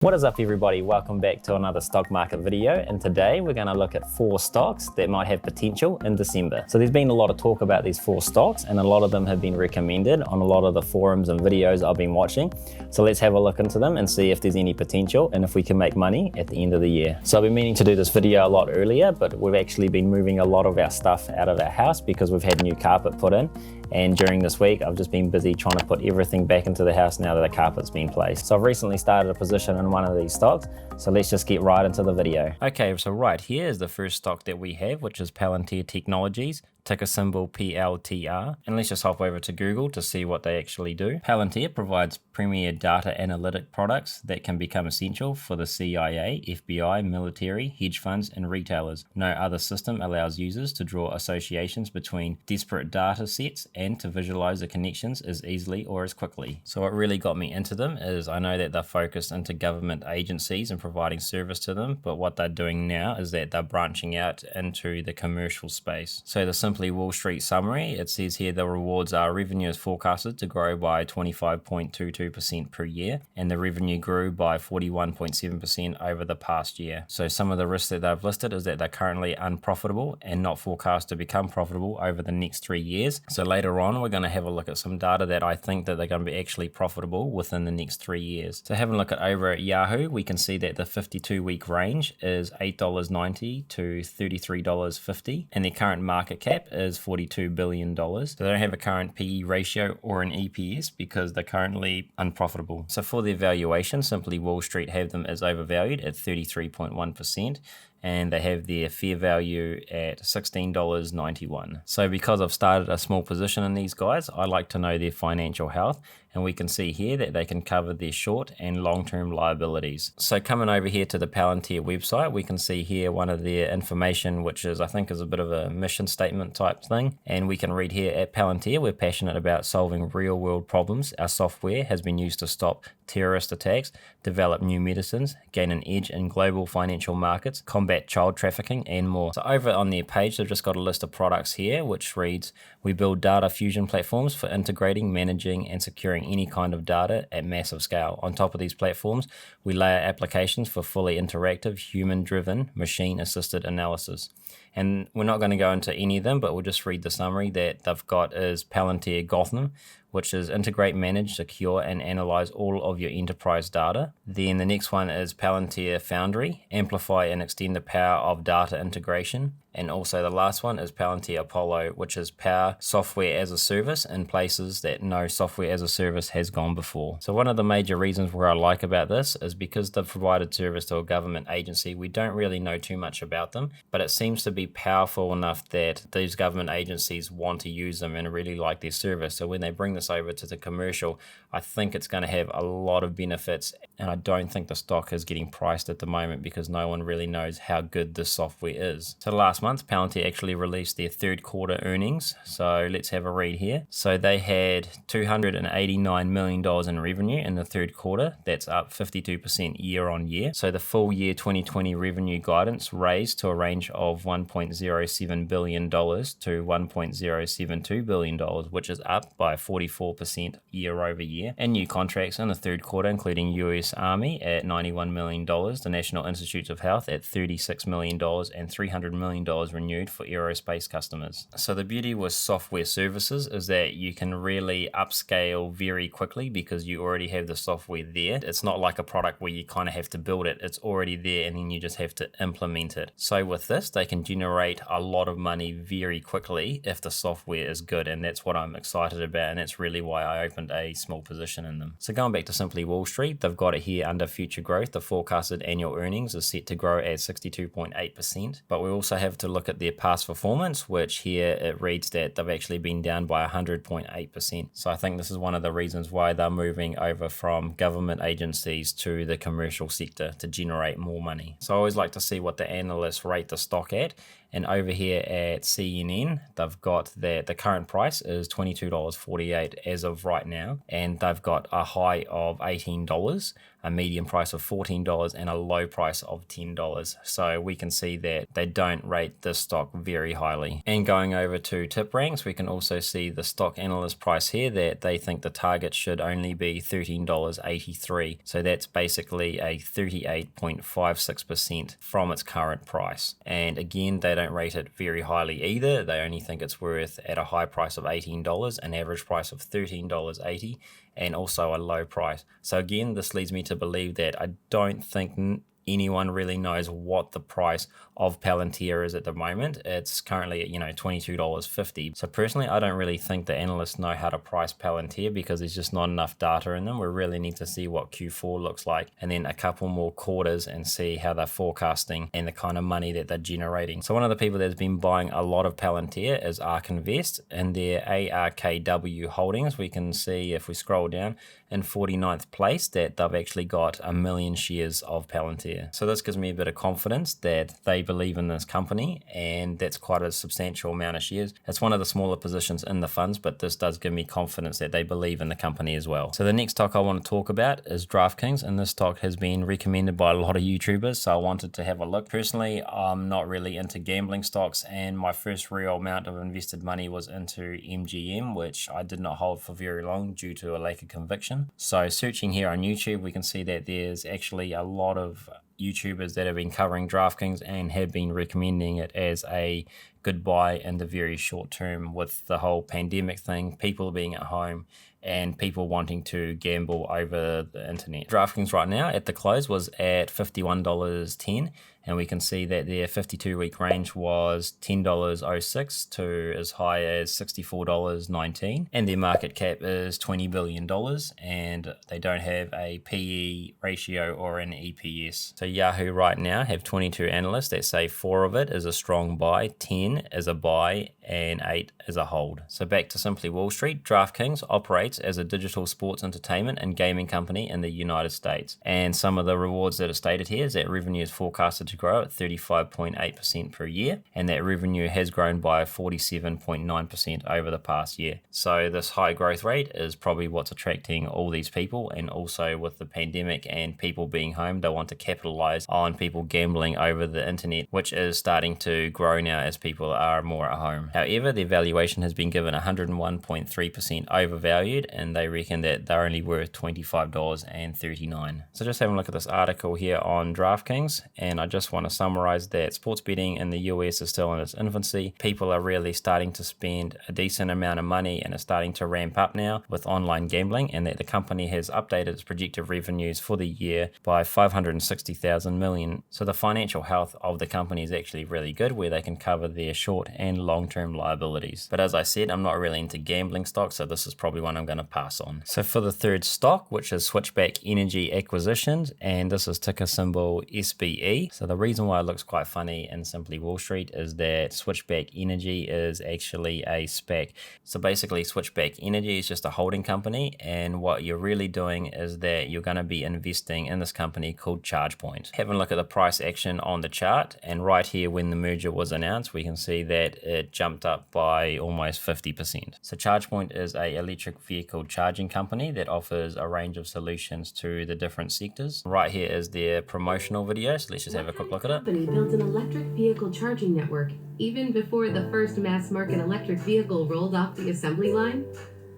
What is up everybody, welcome back to another stock market video, and today we're going to look at 4 stocks that might have potential in December. So there's been a lot of talk about these 4 stocks and a lot of them have been recommended on a lot of the forums and videos I've been watching. So let's have a look into them and see if there's any potential and if we can make money at the end of the year. So I've been meaning to do this video a lot earlier, but we've actually been moving a lot of our stuff out of our house because we've had new carpet put in. And during this week, I've just been busy trying to put everything back into the house now that the carpet's been placed. So I've recently started a position in one of these stocks. So let's just get right into the video. Okay, so right here is the first stock that we have, which is PLTR Technologies, ticker symbol PLTR. And let's just hop over to Google to see what they actually do. PLTR provides premier data analytic products that can become essential for the CIA, FBI, military, hedge funds, and retailers. No other system allows users to draw associations between disparate data sets and to visualize the connections as easily or as quickly. So what really got me into them is I know that they're focused into government agencies and providing service to them, but what they're doing now is that they're branching out into the commercial space. So the Simply Wall Street summary, it says here the rewards are revenue is forecasted to grow by 25.22% per year, and the revenue grew by 41.7% over the past year. So some of the risks that they've listed is that they're currently unprofitable and not forecast to become profitable over the next 3 years. So later on, we're going to have a look at some data that I think that they're going to be actually profitable within the next 3 years. So having a look at over at Yahoo, we can see that the 52-week range is $8.90 to $33.50, and their current market cap is $42 billion. So they don't have a current PE ratio or an EPS because they're currently unprofitable. So for their valuation, Simply Wall Street have them as overvalued at 33.1%. And they have their fair value at $16.91. So because I've started a small position in these guys, I like to know their financial health, and we can see here that they can cover their short and long-term liabilities. So coming over here to the Palantir website, we can see here one of their information, which is I think is a bit of a mission statement type thing. And we can read here at Palantir, we're passionate about solving real world problems. Our software has been used to stop terrorist attacks, develop new medicines, gain an edge in global financial markets, combat child trafficking, and more. So over on their page, they've just got a list of products here, which reads, we build data fusion platforms for integrating, managing, and securing any kind of data at massive scale. On top of these platforms, we layer applications for fully interactive, human-driven, machine-assisted analysis. And we're not going to go into any of them, but we'll just read the summary that they've got is Palantir Gotham, which is integrate, manage, secure, and analyze all of your enterprise data. Then the next one is Palantir Foundry, amplify and extend the power of data integration. And also the last one is Palantir Apollo, which is power software as a service in places that no software as a service has gone before. So one of the major reasons where I like about this is because they've provided service to a government agency, we don't really know too much about them, but it seems to be powerful enough that these government agencies want to use them and really like their service. So when they bring this over to the commercial, I think it's going to have a lot of benefits, and I don't think the stock is getting priced at the moment because no one really knows how good this software is. So last month, Palantir actually released their third quarter earnings. So let's have a read here. So they had $289 million in revenue in the third quarter. That's up 52% year on year. So the full year 2020 revenue guidance raised to a range of $1.07 billion to $1.072 billion, which is up by 44% year over year. And new contracts in the third quarter, including US Army at $91 million, the National Institutes of Health at $36 million, and $300 million renewed for aerospace customers. So the beauty with software services is that you can really upscale very quickly because you already have the software there. It's not like a product where you kind of have to build it. It's already there and then you just have to implement it. So with this, they can generate a lot of money very quickly if the software is good, and that's what I'm excited about, and that's really why I opened a small position in them. So going back to Simply Wall Street, they've got it here under future growth. The forecasted annual earnings is set to grow at 62.8%, but we also have to look at their past performance, which here it reads that they've actually been down by 100.8%. So I think this is one of the reasons why they're moving over from government agencies to the commercial sector to generate more money. So I always like to see what the analysts rate the stock at. And over here at CNN, they've got that the current price is $22.48 as of right now, and they've got a high of $18. a medium price of $14 and a low price of $10. So we can see that they don't rate this stock very highly. And going over to tip ranks, we can also see the stock analyst price here that they think the target should only be $13.83. So that's basically a 38.56% from its current price. And again, they don't rate it very highly either. They only think it's worth at a high price of $18, an average price of $13.80, and also a low price. So again, this leads me to believe that I don't think anyone really knows what the price of Palantir is at the moment. It's currently at, $22.50. So personally, I don't really think the analysts know how to price Palantir because there's just not enough data in them. We really need to see what Q4 looks like and then a couple more quarters and see how they're forecasting and the kind of money that they're generating. So one of the people that's been buying a lot of Palantir is ARK Invest. In their ARKW holdings, we can see if we scroll down in 49th place that they've actually got 1 million shares of Palantir. So this gives me a bit of confidence that they believe in this company, and that's quite a substantial amount of shares. It's one of the smaller positions in the funds, but this does give me confidence that they believe in the company as well. So the next stock I want to talk about is DraftKings, and this stock has been recommended by a lot of YouTubers, so I wanted to have a look. Personally, I'm not really into gambling stocks, and my first real amount of invested money was into MGM, which I did not hold for very long due to a lack of conviction. So searching here on YouTube, we can see that there's actually a lot of YouTubers that have been covering DraftKings and have been recommending it as a good buy in the very short term with the whole pandemic thing, people being at home and people wanting to gamble over the internet. DraftKings right now at the close was at $51.10, and we can see that their 52-week range was $10.06 to as high as $64.19, and their market cap is $20 billion, and they don't have a PE ratio or an EPS. So Yahoo right now have 22 analysts that say 4 of it is a strong buy, 10 is a buy, and 8 is a hold. So back to Simply Wall Street, DraftKings operates as a digital sports entertainment and gaming company in the United States. And some of the rewards that are stated here is that revenue is forecasted to grow at 35.8% per year, and that revenue has grown by 47.9% over the past year. So this high growth rate is probably what's attracting all these people, and also with the pandemic and people being home, they want to capitalize on people gambling over the internet, which is starting to grow now as people are more at home. However, their valuation has been given 101.3% overvalued, and they reckon that they're only worth $25.39. So just having a look at this article here on DraftKings, and I just want to summarize that sports betting in the US is still in its infancy. People are really starting to spend a decent amount of money and are starting to ramp up now with online gambling, and that the company has updated its projected revenues for the year by 560,000 million. So the financial health of the company is actually really good, where they can cover their short and long-term liabilities. But as I said, I'm not really into gambling stocks, so this is probably one I'm going to pass on. So for the third stock, which is Switchback Energy Acquisitions, and this is ticker symbol SBE. So the reason why it looks quite funny in Simply Wall Street is that Switchback Energy is actually a SPAC. So basically Switchback Energy is just a holding company, and what you're really doing is that you're going to be investing in this company called ChargePoint. Having a look at the price action on the chart, and right here when the merger was announced, we can see that it jumped up by almost 50%. So ChargePoint is a electric vehicle charging company that offers a range of solutions to the different sectors. Right here is their promotional video, so let's just have a quick look at it. The company built an electric vehicle charging network even before the first mass market electric vehicle rolled off the assembly line?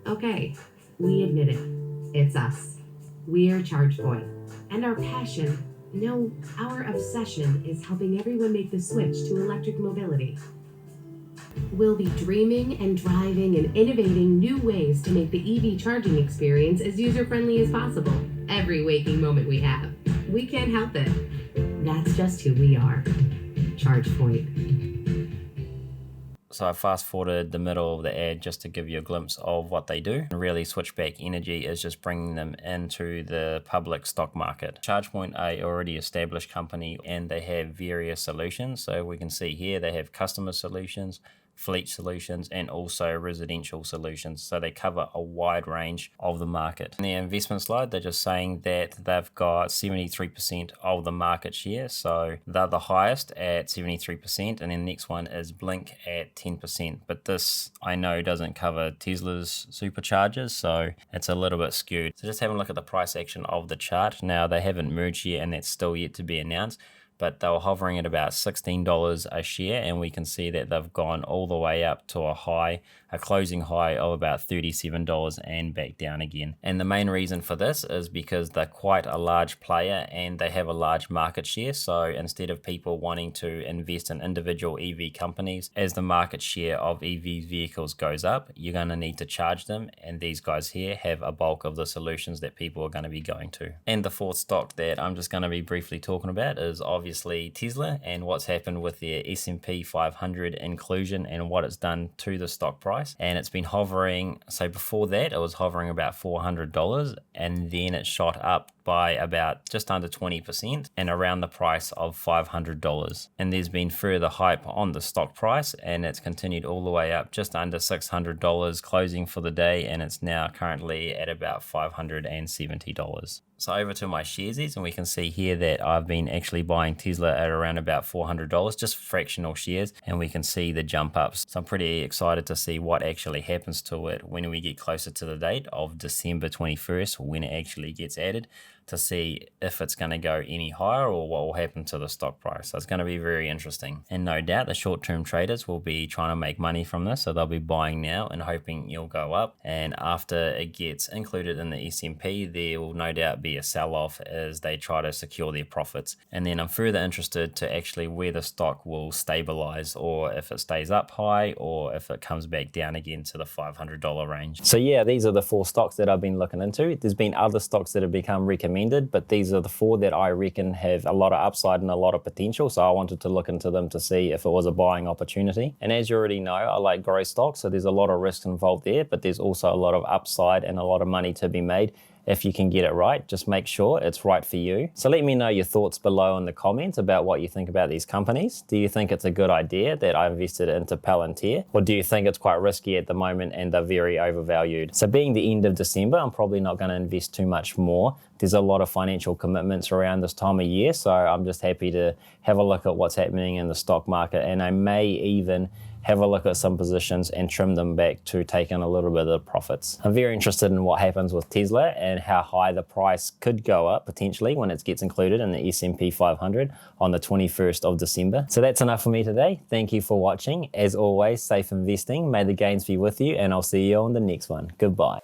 Okay, we admit it. It's us. We're ChargePoint. And our passion, no, our obsession is helping everyone make the switch to electric mobility. We'll be dreaming and driving and innovating new ways to make the EV charging experience as user-friendly as possible every waking moment we have. We can't help it. That's just who we are. ChargePoint. So I fast forwarded the middle of the ad just to give you a glimpse of what they do. And really, Switchback Energy is just bringing them into the public stock market. ChargePoint are an already established company, and they have various solutions. So we can see here they have customer solutions, fleet solutions, and also residential solutions. So they cover a wide range of the market. In the investment slide, they're just saying that they've got 73% of the market share. So they're the highest at 73%. And then the next one is Blink at 10%. But this, I know, doesn't cover Tesla's superchargers, so it's a little bit skewed. So just having a look at the price action of the chart. Now, they haven't merged yet, and that's still yet to be announced, but they were hovering at about $16 a share, and we can see that they've gone all the way up to a closing high of about $37 and back down again. And the main reason for this is because they're quite a large player and they have a large market share. So instead of people wanting to invest in individual EV companies, as the market share of EV vehicles goes up, you're going to need to charge them, and these guys here have a bulk of the solutions that people are going to be going to. And the fourth stock that I'm just going to be briefly talking about is obviously Tesla and what's happened with their S&P 500 inclusion and what it's done to the stock price. And it's been hovering, so before that it was hovering about $400, and then it shot up by about just under 20% and around the price of $500. And there's been further hype on the stock price, and it's continued all the way up just under $600 closing for the day, and it's now currently at about $570. So over to my Sharesies, and we can see here that I've been actually buying Tesla at around about $400, just fractional shares, and we can see the jump ups. So I'm pretty excited to see what actually happens to it when we get closer to the date of December 21st, when it actually gets added, to see if it's going to go any higher or what will happen to the stock price. So it's going to be very interesting. And no doubt the short-term traders will be trying to make money from this, so they'll be buying now and hoping it'll go up. And after it gets included in the S&P, there will no doubt be a sell-off as they try to secure their profits. And then I'm further interested to actually where the stock will stabilize, or if it stays up high, or if it comes back down again to the $500 range. So yeah, these are the 4 stocks that I've been looking into. There's been other stocks that have become recommended, but these are the 4 that I reckon have a lot of upside and a lot of potential. So I wanted to look into them to see if it was a buying opportunity. And as you already know, I like growth stocks, so there's a lot of risk involved there, but there's also a lot of upside and a lot of money to be made. If you can get it right, just make sure it's right for you. So let me know your thoughts below in the comments about what you think about these companies. Do you think it's a good idea that I invested into PLTR? Or do you think it's quite risky at the moment and they're very overvalued? So being the end of December, I'm probably not going to invest too much more. There's a lot of financial commitments around this time of year, so I'm just happy to have a look at what's happening in the stock market, and I may even have a look at some positions and trim them back to take in a little bit of the profits. I'm very interested in what happens with Tesla and how high the price could go up potentially when it gets included in the S&P 500 on the 21st of December. So that's enough for me today. Thank you for watching. As always, safe investing. May the gains be with you, and I'll see you on the next one. Goodbye.